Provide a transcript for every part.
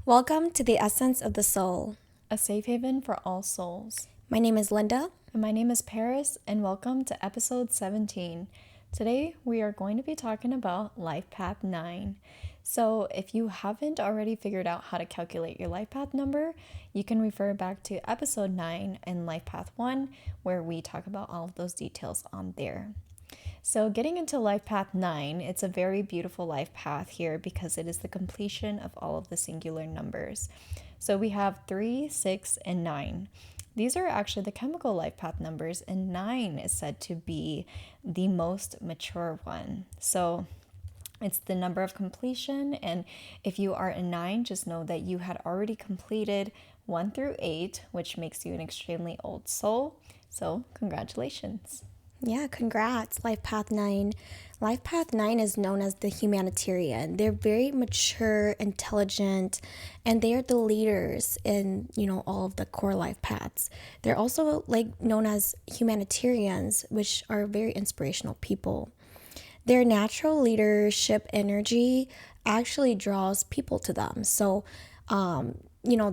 Welcome to the Essence of the Soul. A safe haven for all souls. My name is Linda. And my name is Paris, and welcome to episode 17. Today, we are going to be talking about Life Path 9. So, if you haven't already figured out how to calculate your life path number, you can refer back to episode 9 and Life Path 1, where we talk about all of those details on there. So, getting into Life Path 9, it's a very beautiful life path here because it is the completion of all of the singular numbers. So, we have 3, 6, and 9. These are actually the chemical life path numbers, and 9 is said to be the most mature one. So, it's the number of completion, and if you are a 9, just know that you had already completed 1 through 8, which makes you an extremely old soul. So, congratulations. Yeah, congrats, Life Path 9. Life Path 9 is known as the Humanitarian. They're very mature, intelligent, and they are the leaders in, all of the core life paths. They're also known as humanitarians, which are very inspirational people. Their natural leadership energy actually draws people to them. So,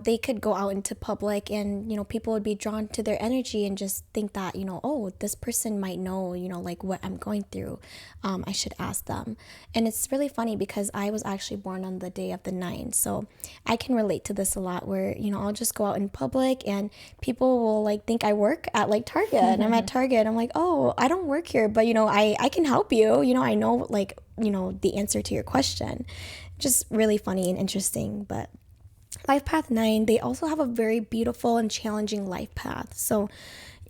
they could go out into public and, people would be drawn to their energy and just think that, oh, this person might know, what I'm going through. I should ask them. And it's really funny because I was actually born on the day of the 9. So I can relate to this a lot where, I'll just go out in public and people will think I work at Target. And I'm at Target. I'm like, oh, I don't work here, but, I can help you. I know the answer to your question. Just really funny and interesting. But Life Path 9, they also have a very beautiful and challenging life path. So,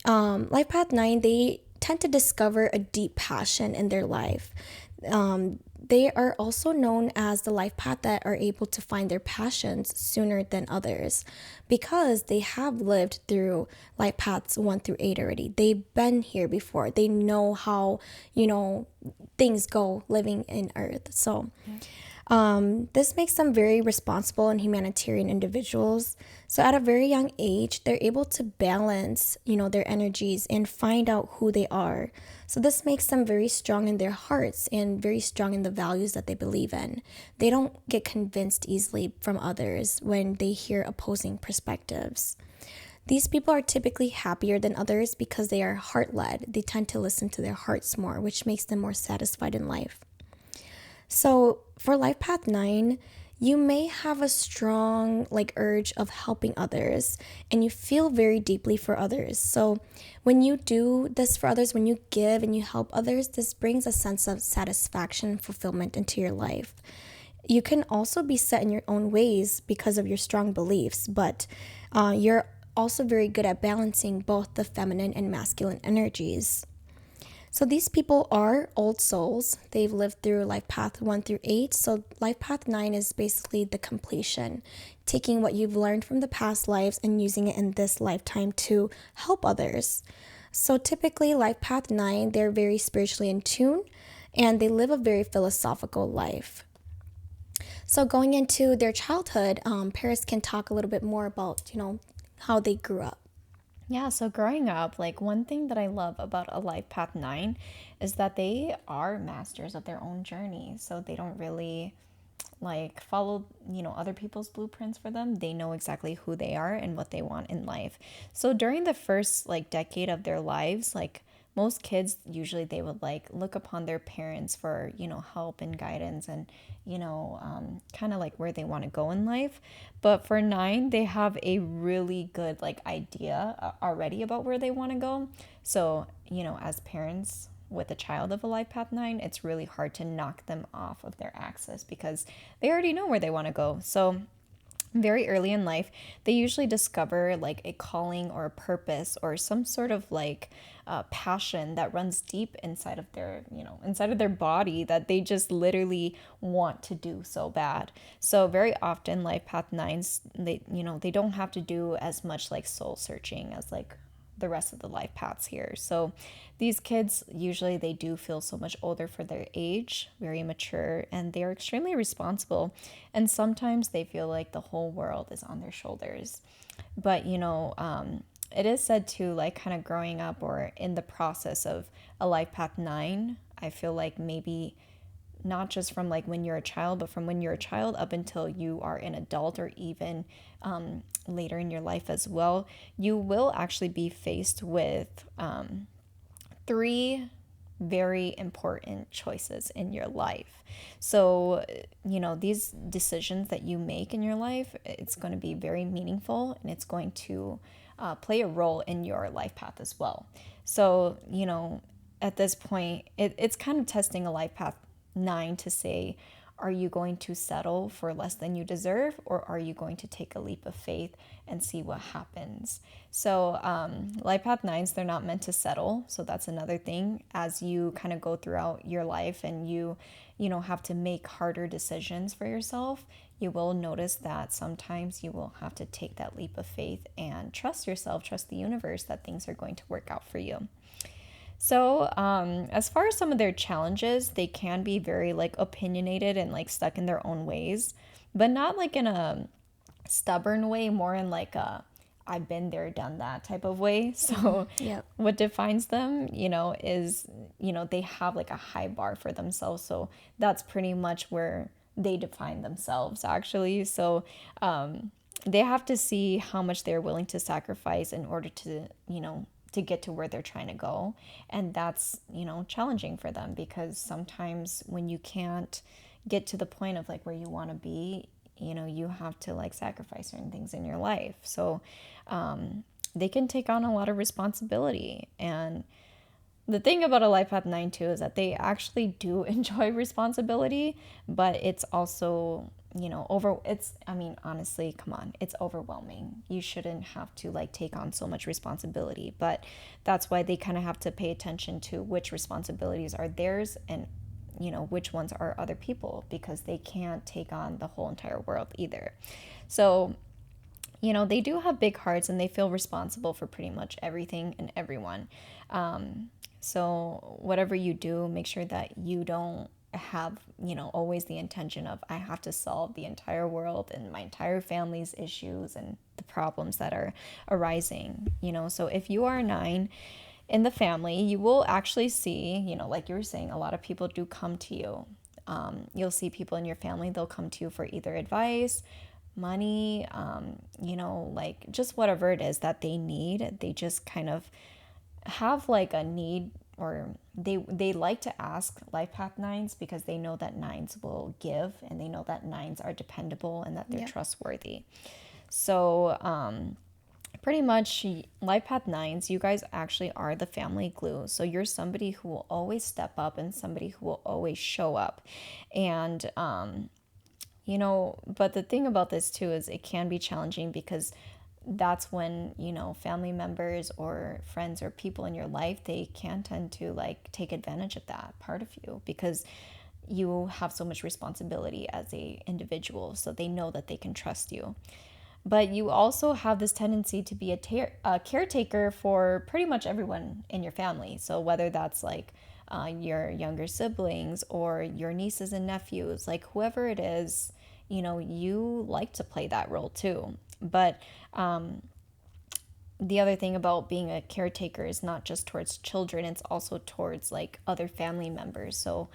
Life Path 9, they tend to discover a deep passion in their life. They are also known as the life path that are able to find their passions sooner than others because they have lived through life paths 1 through 8 already. They've been here before. They know how, things go living in earth. So, this makes them very responsible and humanitarian individuals. So at a very young age, they're able to balance, their energies and find out who they are. So this makes them very strong in their hearts and very strong in the values that they believe in. They don't get convinced easily from others when they hear opposing perspectives. These people are typically happier than others because they are heart-led. They tend to listen to their hearts more, which makes them more satisfied in life. So for Life Path 9, you may have a strong urge of helping others and you feel very deeply for others. So when you do this for others, when you give and you help others, this brings a sense of satisfaction and fulfillment into your life. You can also be set in your own ways because of your strong beliefs, but you're also very good at balancing both the feminine and masculine energies. So these people are old souls. They've lived through life path 1 through 8. So life path 9 is basically the completion, taking what you've learned from the past lives and using it in this lifetime to help others. So typically life path 9, they're very spiritually in tune and they live a very philosophical life. So going into their childhood, Paris can talk a little bit more about, how they grew up. Yeah, so growing up, one thing that I love about a Life Path 9 is that they are masters of their own journey. So they don't really follow, other people's blueprints for them. They know exactly who they are and what they want in life. So during the first decade of their lives, most kids usually they would look upon their parents for help and guidance and kind of where they want to go in life. But for 9, they have a really good idea already about where they want to go. So as parents with a child of a life path 9, it's really hard to knock them off of their axis because they already know where they want to go. So very early in life, they usually discover a calling or a purpose or some sort of passion that runs deep inside of their body that they just literally want to do so bad. So very often life path 9s, they don't have to do as much soul searching as the rest of the life paths here. So these kids usually they do feel so much older for their age, very mature, and they are extremely responsible. And sometimes they feel like the whole world is on their shoulders. But it is said to kind of growing up or in the process of a life path 9, I feel like maybe not just from like when you're a child, but from when you're a child up until you are an adult, or even later in your life as well, you will actually be faced with three very important choices in your life. So, these decisions that you make in your life, it's going to be very meaningful, and it's going to play a role in your life path as well. So, at this point, it's kind of testing a life path 9 to say, are you going to settle for less than you deserve, or are you going to take a leap of faith and see what happens? So, life path 9s, they're not meant to settle. So that's another thing. As you kind of go throughout your life and you have to make harder decisions for yourself, you will notice that sometimes you will have to take that leap of faith and trust yourself, trust the universe that things are going to work out for you. So, as far as some of their challenges, they can be very like opinionated and like stuck in their own ways, but not like in a stubborn way, more in like a I've been there, done that type of way. So, Yep. what defines them, is, they have like a high bar for themselves. So, that's pretty much where they define themselves, actually. So, they have to see how much they're willing to sacrifice in order to get to where they're trying to go. And that's, challenging for them, because sometimes when you can't get to the point of like where you want to be, you have to like sacrifice certain things in your life. So they can take on a lot of responsibility. And the thing about a life path 9 too is that they actually do enjoy responsibility, but it's also, honestly, come on, it's overwhelming. You shouldn't have to like take on so much responsibility, but that's why they kind of have to pay attention to which responsibilities are theirs, and which ones are other people, because they can't take on the whole entire world either. So they do have big hearts, and they feel responsible for pretty much everything and everyone. So whatever you do, make sure that you don't have, always the intention of, I have to solve the entire world and my entire family's issues and the problems that are arising. So if you are a 9 in the family, you will actually see, like you were saying, a lot of people do come to you. You'll see people in your family, they'll come to you for either advice, money, like just whatever it is that they need. They just kind of have like a need, or they like to ask life path 9s, because they know that 9s will give, and they know that 9s are dependable and that they're Yep. trustworthy. So pretty much life path 9s, you guys actually are the family glue. So you're somebody who will always step up, and somebody who will always show up. And but the thing about this too is it can be challenging, because that's when, family members or friends or people in your life, they can tend to like take advantage of that part of you, because you have so much responsibility as a individual, so they know that they can trust you. But you also have this tendency to be a caretaker for pretty much everyone in your family. So whether that's like your younger siblings or your nieces and nephews, like whoever it is, you like to play that role too. But the other thing about being a caretaker is not just towards children, it's also towards like other family members. So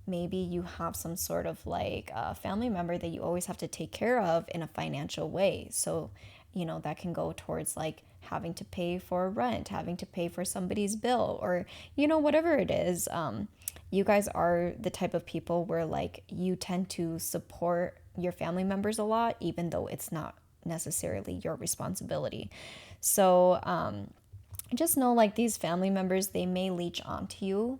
maybe you have some sort of like a family member that you always have to take care of in a financial way. So, that can go towards like having to pay for rent, having to pay for somebody's bill, or, whatever it is. You guys are the type of people where like you tend to support your family members a lot, even though it's not necessarily your responsibility. So just know like these family members, they may leech onto you,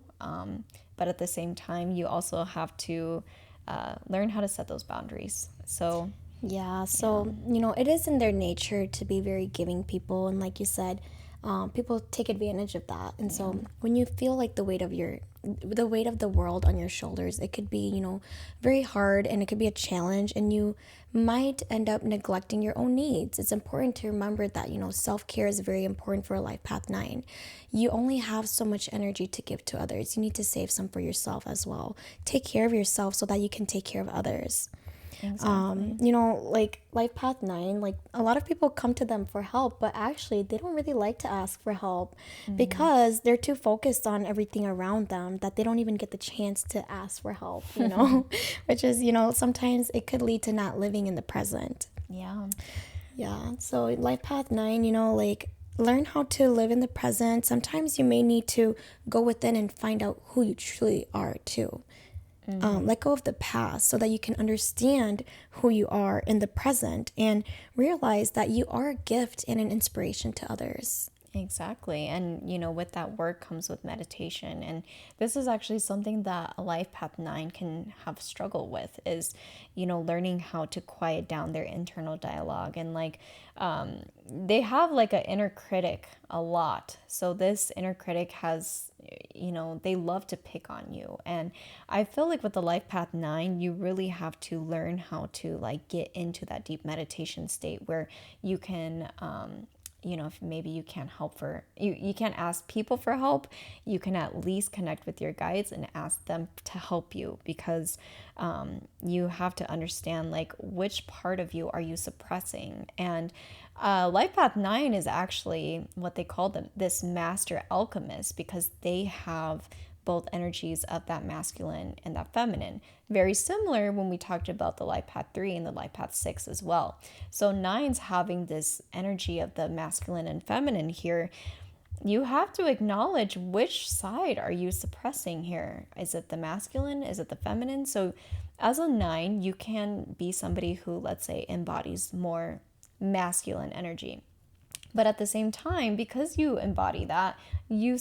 but at the same time, you also have to learn how to set those boundaries. So, Yeah, yeah. so, it is in their nature to be very giving people. And like you said, people take advantage of that. And Yeah. so when you feel like the weight of the world on your shoulders, it could be, very hard, and it could be a challenge, and you might end up neglecting your own needs. It's important to remember that, self-care is very important for a life path 9. You only have so much energy to give to others. You need to save some for yourself as well. Take care of yourself so that you can take care of others. Exactly. Like Life Path 9, like a lot of people come to them for help, but actually they don't really like to ask for help Mm-hmm. because they're too focused on everything around them that they don't even get the chance to ask for help, which is, sometimes it could lead to not living in the present. Yeah. Yeah. So Life Path 9, like learn how to live in the present. Sometimes you may need to go within and find out who you truly are too. Mm-hmm. Let go of the past so that you can understand who you are in the present and realize that you are a gift and an inspiration to others. Exactly. And, with that work comes with meditation. And this is actually something that a life path 9 can have struggle with is, learning how to quiet down their internal dialogue. And they have like an inner critic a lot. So this inner critic has, they love to pick on you. And I feel like with the life path 9, you really have to learn how to like get into that deep meditation state where you can, if maybe you can't help for you can't ask people for help, you can at least connect with your guides and ask them to help you because you have to understand like which part of you are you suppressing. And life path 9 is actually what they call them this master alchemist because they have both energies of that masculine and that feminine. Very similar when we talked about the life path 3 and the life path 6 as well. So nines having this energy of the masculine and feminine here, you have to acknowledge which side are you suppressing here. Is it the masculine? Is it the feminine? So as a 9, you can be somebody who, let's say, embodies more masculine energy, but at the same time, because you embody that, you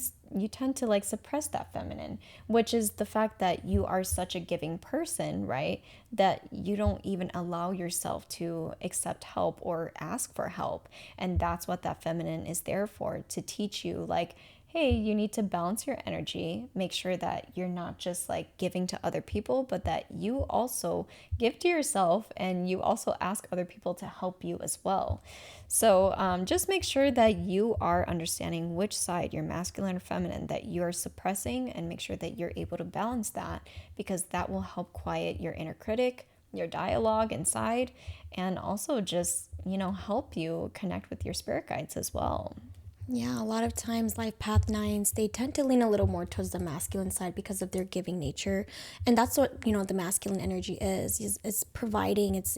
tend to like suppress that feminine, which is the fact that you are such a giving person, right? That you don't even allow yourself to accept help or ask for help. And that's what that feminine is there for, to teach you like, hey, you need to balance your energy, make sure that you're not just like giving to other people, but that you also give to yourself and you also ask other people to help you as well. So just make sure that you are understanding which side, your masculine or feminine, that you're suppressing, and make sure that you're able to balance that because that will help quiet your inner critic, your dialogue inside, and also just, help you connect with your spirit guides as well. Yeah, a lot of times life path nines, they tend to lean a little more towards the masculine side because of their giving nature. And that's what, the masculine energy is it's providing, it's,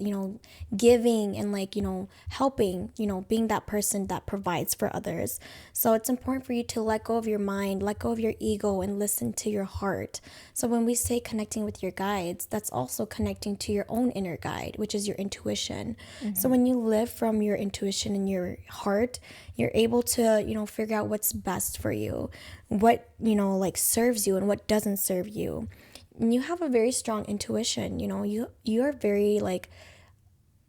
giving and like, helping, being that person that provides for others. So it's important for you to let go of your mind, let go of your ego and listen to your heart. So when we say connecting with your guides, that's also connecting to your own inner guide, which is your intuition. So Mm-hmm. when you live from your intuition and your heart, you're able to, figure out what's best for you, what, like serves you and what doesn't serve you. And you have a very strong intuition, you're very like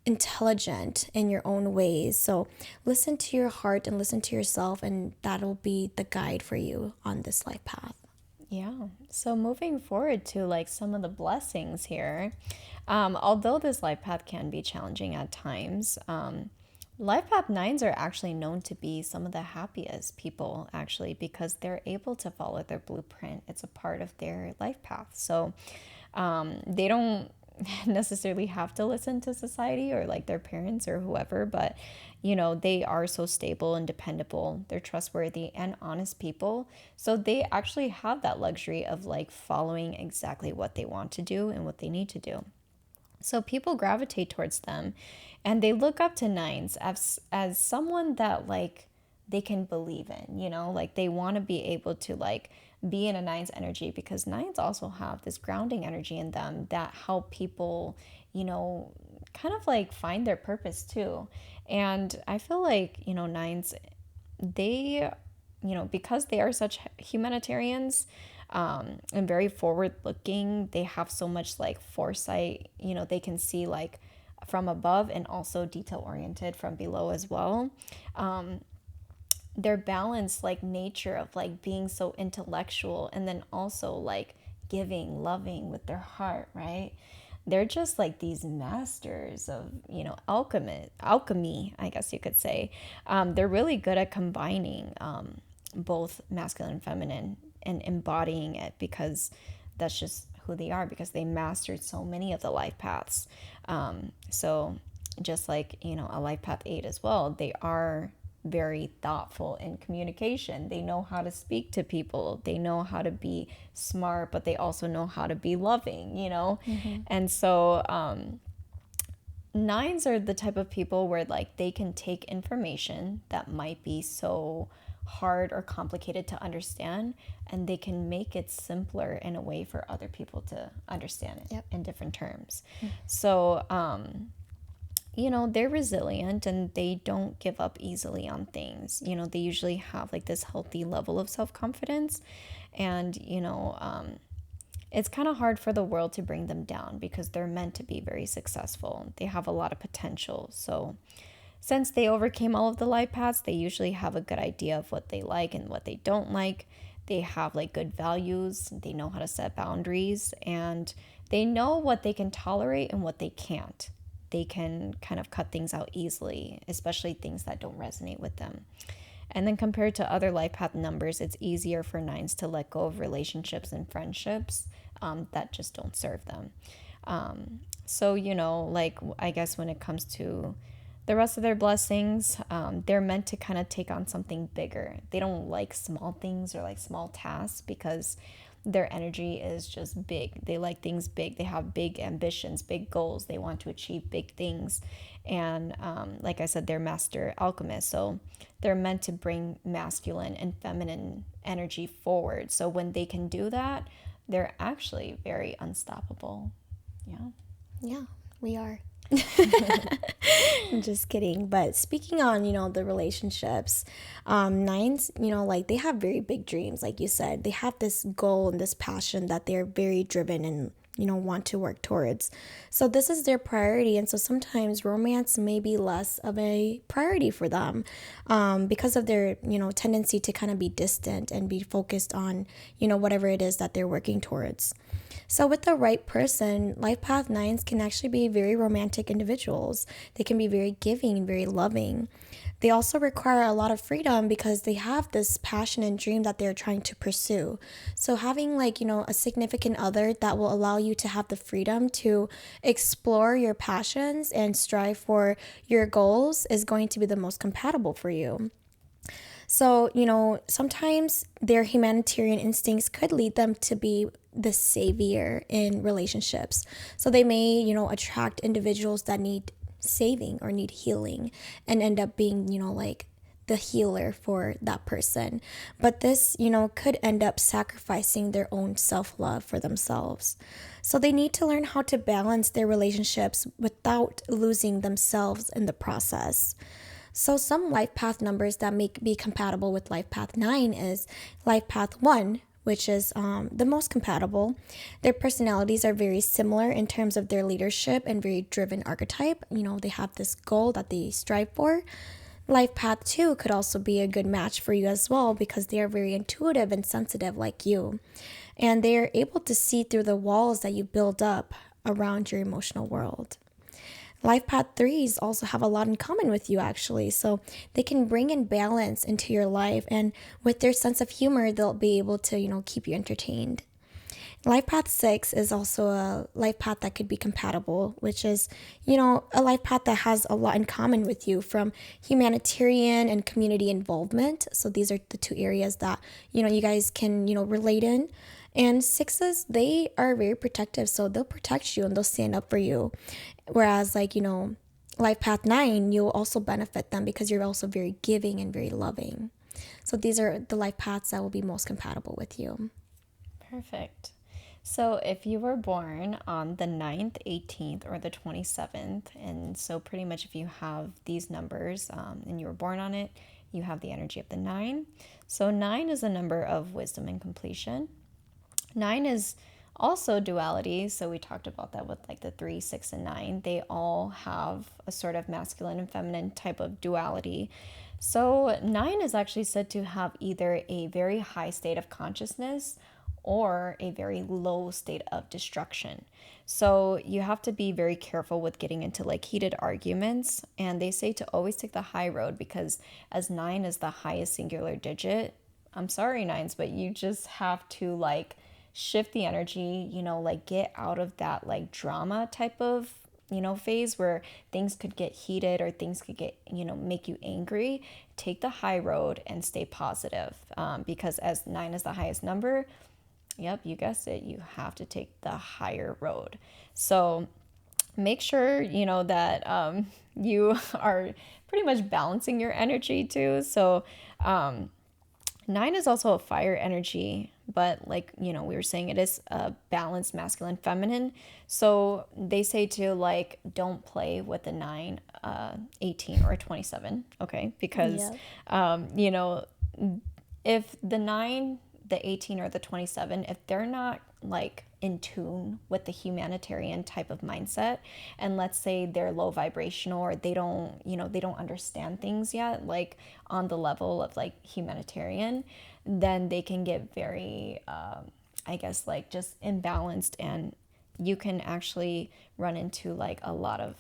intelligent in your own ways. So listen to your heart and listen to yourself, and that'll be the guide for you on this life path. Yeah. So moving forward to like some of the blessings here, although this life path can be challenging at times, life path nines are actually known to be some of the happiest people actually because they're able to follow their blueprint. It's a part of their life path. So they don't necessarily have to listen to society or like their parents or whoever, but they are so stable and dependable. They're trustworthy and honest people. So they actually have that luxury of like following exactly what they want to do and what they need to do. So people gravitate towards them and they look up to nines as someone that like they can believe in, like they want to be able to like be in a nines energy because nines also have this grounding energy in them that help people, you know, kind of like find their purpose too. And I feel like, nines, they, because they are such humanitarians, and very forward looking, they have so much like foresight, they can see like from above and also detail oriented from below as well. Their balanced like nature of like being so intellectual and then also like giving, loving with their heart, right? They're just like these masters of, alchemy, I guess you could say. They're really good at combining both masculine and feminine and embodying it because that's just who they are because they mastered so many of the life paths. So just like, a life path 8 as well, they are very thoughtful in communication. They know how to speak to people. They know how to be smart, but they also know how to be loving. Mm-hmm. And so nines are the type of people where like they can take information that might be so hard or complicated to understand, and they can make it simpler in a way for other people to understand it Yep. in different terms. So they're resilient and they don't give up easily on things. They usually have like this healthy level of self-confidence, and it's kind of hard for the world to bring them down because they're meant to be very successful. They have a lot of potential. So since they overcame all of the life paths, they usually have a good idea of what they like and what they don't like. They have like good values. They know how to set boundaries, and they know what they can tolerate and what they can't. They can kind of cut things out easily, especially things that don't resonate with them. And then compared to other life path numbers, it's easier for nines to let go of relationships and friendships that just don't serve them. So, like, I guess when it comes to the rest of their blessings, they're meant to kind of take on something bigger. They don't like small things or like small tasks because their energy is just big. They like things big. They have big ambitions, big goals. They want to achieve big things. And like I said, they're master alchemists. So they're meant to bring masculine and feminine energy forward. So when they can do that, they're actually very unstoppable. Yeah. Yeah, we are. I'm just kidding. But speaking on, the relationships, nines, like they have very big dreams. Like you said, they have this goal and this passion that they're very driven and, want to work towards. So this is their priority. And so sometimes romance may be less of a priority for them because of their, tendency to kind of be distant and be focused on, whatever it is that they're working towards. So, with the right person, life path nines can actually be very romantic individuals. They can be very giving and very loving. They also require a lot of freedom because they have this passion and dream that they're trying to pursue. So, having a significant other that will allow you to have the freedom to explore your passions and strive for your goals is going to be the most compatible for you. So, sometimes their humanitarian instincts could lead them to be the savior in relationships. So they may, attract individuals that need saving or need healing and end up being, like the healer for that person. But this, could end up sacrificing their own self love for themselves. So they need to learn how to balance their relationships without losing themselves in the process. So some life path numbers that may be compatible with life path 9 is life path 1, which is the most compatible. Their personalities are very similar in terms of their leadership and very driven archetype. They have this goal that they strive for. Life path 2 could also be a good match for you as well because they are very intuitive and sensitive like you. And they are able to see through the walls that you build up around your emotional world. Life path threes also have a lot in common with you, actually. So they can bring in balance into your life, and with their sense of humor, they'll be able to, keep you entertained. Life path 6 is also a life path that could be compatible, which is, a life path that has a lot in common with you from humanitarian and community involvement. So these are the two areas that, you guys can, relate in. And sixes, they are very protective. So they'll protect you and they'll stand up for you. Whereas, life path 9, you'll also benefit them because you're also very giving and very loving. So these are the life paths that will be most compatible with you. Perfect. So if you were born on the 9th, 18th, or the 27th, and so pretty much if you have these numbers and you were born on it, you have the energy of the 9. So 9 is a number of wisdom and completion. 9 is also duality. So we talked about that with like the 3, 6, and 9. They all have a sort of masculine and feminine type of duality. So 9 is actually said to have either a very high state of consciousness or a very low state of destruction. So you have to be very careful with getting into like heated arguments. And they say to always take the high road because as 9 is the highest singular digit, I'm sorry, nines, but you just have to like shift the energy, like get out of that like drama type of, phase where things could get heated or things could get, make you angry. Take the high road and stay positive. Because as 9 is the highest number, yep, you guessed it, you have to take the higher road. So make sure, that you are pretty much balancing your energy too. So, 9 is also a fire energy, but like, we were saying, it is a balanced masculine feminine. So they say to like, don't play with the 9, 18, or 27. Okay. Because, Yep. you know, if the 9, the 18, or the 27, if they're not like in tune with the humanitarian type of mindset, and let's say they're low vibrational, or they don't understand things yet, like on the level of like humanitarian, then they can get very, I guess, like just imbalanced, and you can actually run into like a lot of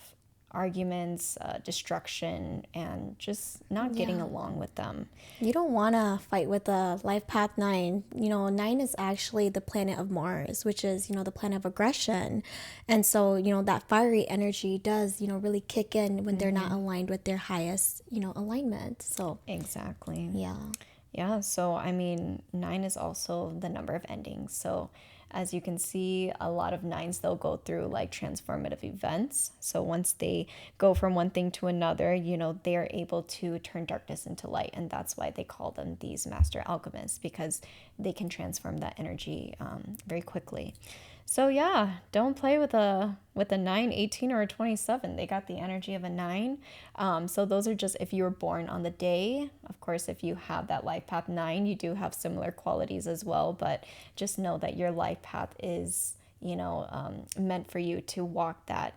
arguments, destruction, and just not getting Yeah. along with them. You don't want to fight with the life path 9. 9 is actually the planet of Mars, which is, the planet of aggression. And so, that fiery energy does, really kick in when they're not aligned with their highest, alignment. So, Exactly. yeah. Yeah, so I mean, 9 is also the number of endings. So, as you can see, a lot of 9s, they'll go through like transformative events. So, once they go from one thing to another, they are able to turn darkness into light. And that's why they call them these master alchemists, because they can transform that energy very quickly. So yeah, don't play with a 9, 18, or a 27. They got the energy of a 9. So those are just if you were born on the day. Of course, if you have that life path 9, you do have similar qualities as well. But just know that your life path is, meant for you to walk that,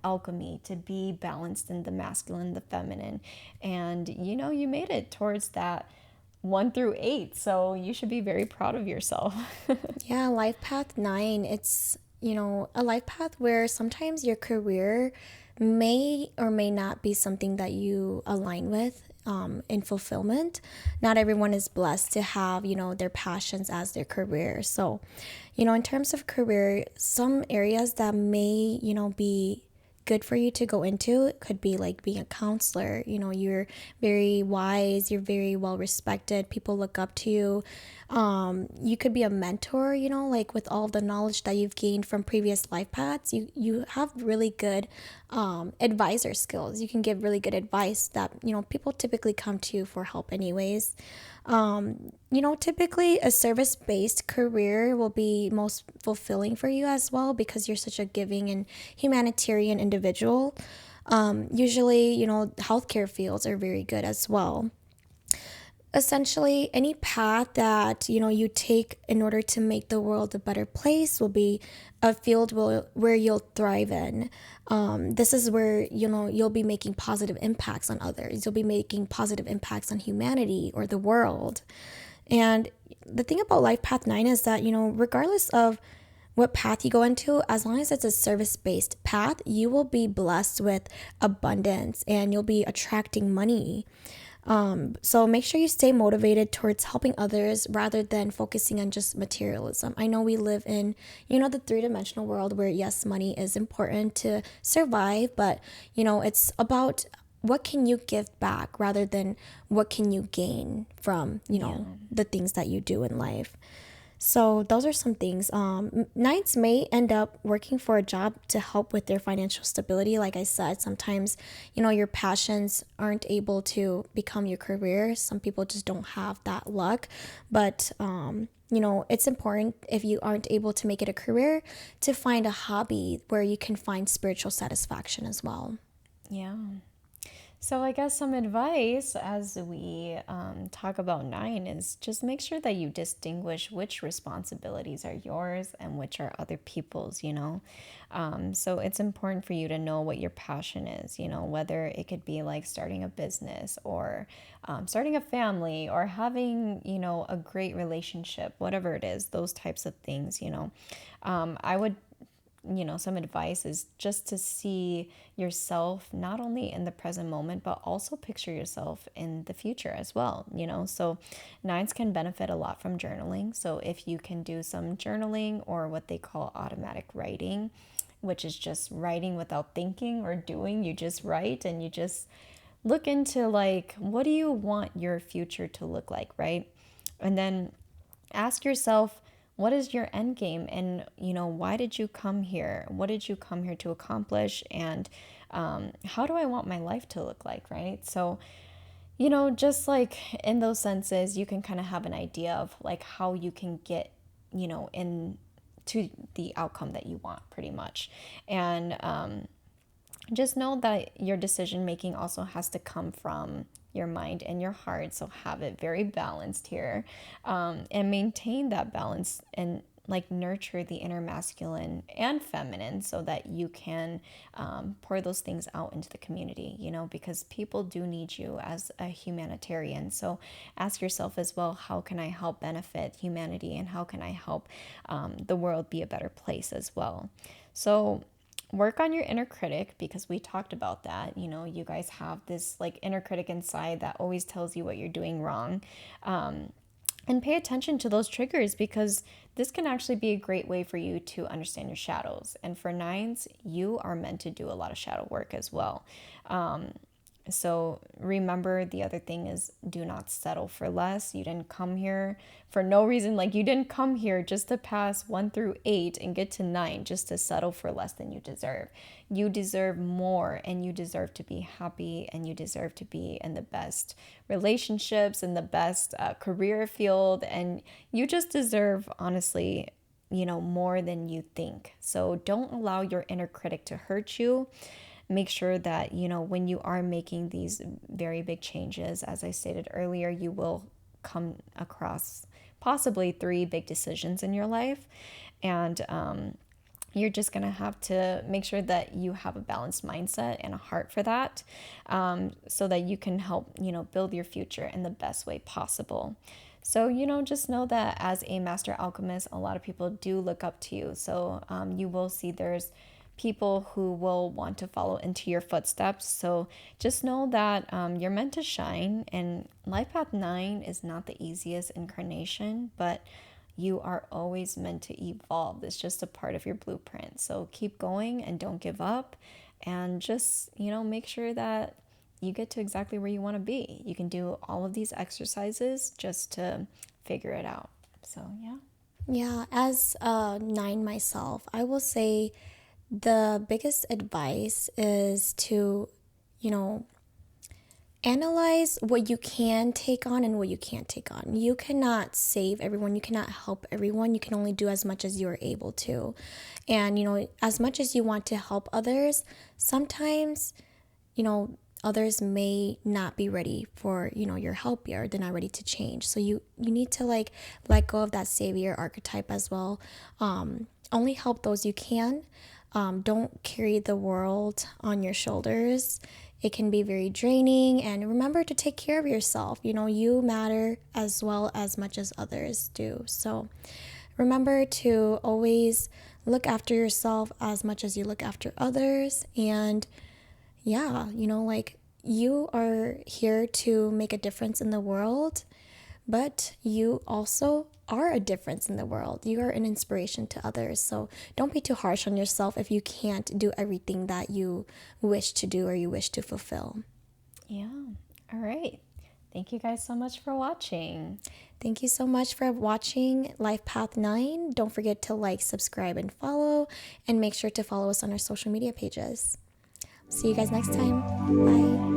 alchemy, to be balanced in the masculine, the feminine. And, you made it towards that 1 through 8. So you should be very proud of yourself. Yeah, life path 9, it's, a life path where sometimes your career may or may not be something that you align with in fulfillment. Not everyone is blessed to have, their passions as their career. So, in terms of career, some areas that may, be good for you to go into. It could be like being a counselor. You're very wise, you're very well respected, people look up to you. You could be a mentor, like with all the knowledge that you've gained from previous life paths. You have really good advisor skills. You can give really good advice that, people typically come to you for help anyways. Typically a service based career will be most fulfilling for you as well because you're such a giving and humanitarian individual. Usually, healthcare fields are very good as well. Essentially, any path that you take in order to make the world a better place will be a field where you'll thrive in. This is where you'll be making positive impacts on others. You'll be making positive impacts on humanity or the world. And the thing about Life Path 9 is that, regardless of what path you go into, as long as it's a service based path, you will be blessed with abundance and you'll be attracting money. So make sure you stay motivated towards helping others rather than focusing on just materialism. I know we live in, the three-dimensional world where yes, money is important to survive, but it's about what can you give back rather than what can you gain from, Yeah. the things that you do in life. So those are some things. Knights may end up working for a job to help with their financial stability. Like I said, sometimes, your passions aren't able to become your career. Some people just don't have that luck. But, it's important if you aren't able to make it a career to find a hobby where you can find spiritual satisfaction as well. Yeah. So I guess some advice as we talk about 9 is just make sure that you distinguish which responsibilities are yours and which are other people's. So it's important for you to know what your passion is, whether it could be like starting a business or starting a family or having, a great relationship, whatever it is, those types of things. I would some advice is just to see yourself not only in the present moment, but also picture yourself in the future as well. So nines can benefit a lot from journaling. So if you can do some journaling or what they call automatic writing, which is just writing without thinking or doing, you just write and you just look into like, what do you want your future to look like, right? And then ask yourself, what is your end game, and why did you come here? What did you come here to accomplish? And how do I want my life to look like, right? So just like in those senses, you can kind of have an idea of like how you can get in to the outcome that you want, pretty much. And just know that your decision making also has to come from your mind and your heart. So have it very balanced here, and maintain that balance and like nurture the inner masculine and feminine so that you can pour those things out into the community, because people do need you as a humanitarian. So ask yourself as well, how can I help benefit humanity, and how can I help the world be a better place as well? So work on your inner critic, because we talked about that. You guys have this like inner critic inside that always tells you what you're doing wrong. And pay attention to those triggers, because this can actually be a great way for you to understand your shadows. And for nines, you are meant to do a lot of shadow work as well. So remember, the other thing is, do not settle for less. You didn't come here for no reason. Like, you didn't come here just to pass 1 through 8 and get to 9 just to settle for less than you deserve. You deserve more, and you deserve to be happy, and you deserve to be in the best relationships, in the best career field. And you just deserve, honestly, more than you think. So don't allow your inner critic to hurt you. Make sure that, when you are making these very big changes, as I stated earlier, you will come across possibly 3 big decisions in your life. And you're just going to have to make sure that you have a balanced mindset and a heart for that, so that you can help, build your future in the best way possible. So, just know that as a master alchemist, a lot of people do look up to you. So you will see there's people who will want to follow into your footsteps. So just know that you're meant to shine, and Life Path 9 is not the easiest incarnation, but you are always meant to evolve. It's just a part of your blueprint. So keep going and don't give up, and just, make sure that you get to exactly where you want to be. You can do all of these exercises just to figure it out. So, yeah. Yeah, as a 9 myself, I will say the biggest advice is to, you know, analyze what you can take on and what you can't take on. You cannot save everyone, you cannot help everyone. You can only do as much as you are able to. And, as much as you want to help others, sometimes, others may not be ready for, your help yet, or they're not ready to change. So you need to like let go of that savior archetype as well. Only help those you can. Don't carry the world on your shoulders. It can be very draining, and remember to take care of yourself. You matter as well as much as others do. So remember to always look after yourself as much as you look after others. And yeah, like you are here to make a difference in the world, but you also are a difference in the world. You are an inspiration to others. So don't be too harsh on yourself if you can't do everything that you wish to do or you wish to fulfill. Yeah. All right. Thank you guys so much for watching. Thank you so much for watching Life Path 9. Don't forget to like, subscribe, and follow, and make sure to follow us on our social media pages. See you guys next time. Bye.